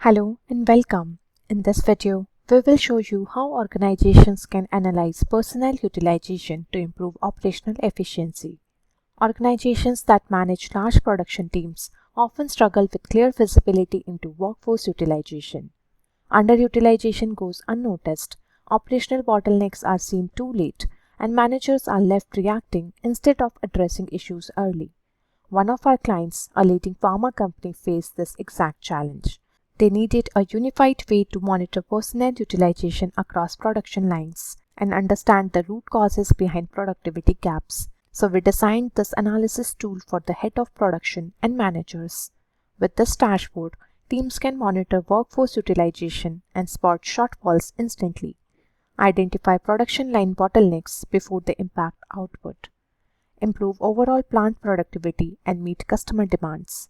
Hello and welcome. In this video, we will show you how organizations can analyze personnel utilization to improve operational efficiency. Organizations that manage large production teams often struggle with clear visibility into workforce utilization. Underutilization goes unnoticed, operational bottlenecks are seen too late, and managers are left reacting instead of addressing issues early. One of our clients, a leading pharma company, faced this exact challenge. They needed a unified way to monitor personnel utilization across production lines and understand the root causes behind productivity gaps. So we designed this analysis tool for the head of production and managers. With this dashboard, teams can monitor workforce utilization and spot shortfalls instantly, identify production line bottlenecks before they impact output, improve overall plant productivity and meet customer demands,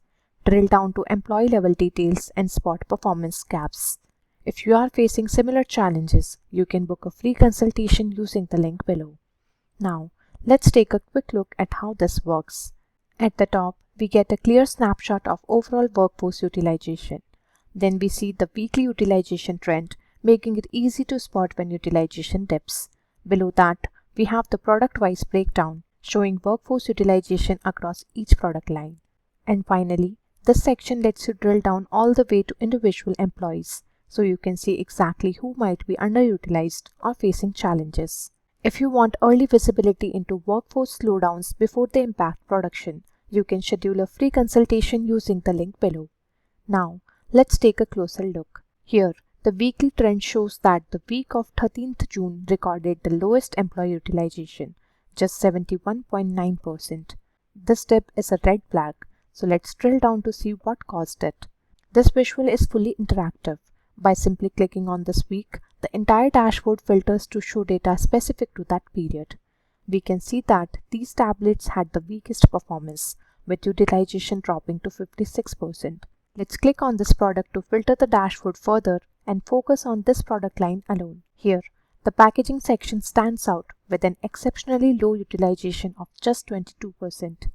drill down to employee level details and spot performance gaps. If you are facing similar challenges, you can book a free consultation using the link below. Now, let's take a quick look at how this works. At the top, we get a clear snapshot of overall workforce utilization. Then we see the weekly utilization trend, making it easy to spot when utilization dips. Below that, we have the product-wise breakdown, showing workforce utilization across each product line. And finally, this section lets you drill down all the way to individual employees, so you can see exactly who might be underutilized or facing challenges. If you want early visibility into workforce slowdowns before they impact production, you can schedule a free consultation using the link below. Now, let's take a closer look. Here, the weekly trend shows that the week of 13th June recorded the lowest employee utilization, just 71.9%. This dip is a red flag. So let's drill down to see what caused it. This visual is fully interactive. By simply clicking on this week, the entire dashboard filters to show data specific to that period. We can see that these tablets had the weakest performance, with utilization dropping to 56%. Let's click on this product to filter the dashboard further and focus on this product line alone. Here, the packaging section stands out with an exceptionally low utilization of just 22%.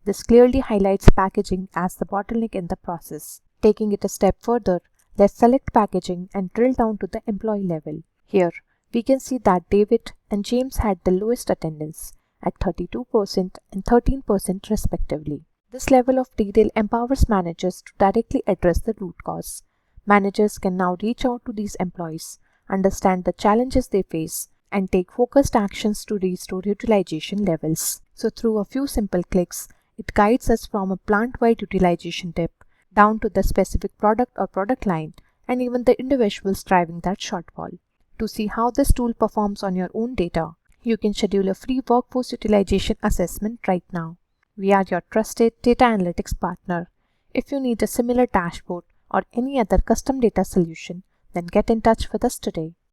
This clearly highlights packaging as the bottleneck in the process. Taking it a step further, let's select packaging and drill down to the employee level. Here, we can see that David and James had the lowest attendance at 32% and 13% respectively. This level of detail empowers managers to directly address the root cause. Managers can now reach out to these employees, understand the challenges they face, and take focused actions to restore utilization levels. So through a few simple clicks, it guides us from a plant-wide utilization dip down to the specific product or product line and even the individuals driving that shortfall. To see how this tool performs on your own data, you can schedule a free workforce utilization assessment right now. We are your trusted data analytics partner. If you need a similar dashboard or any other custom data solution, then get in touch with us today.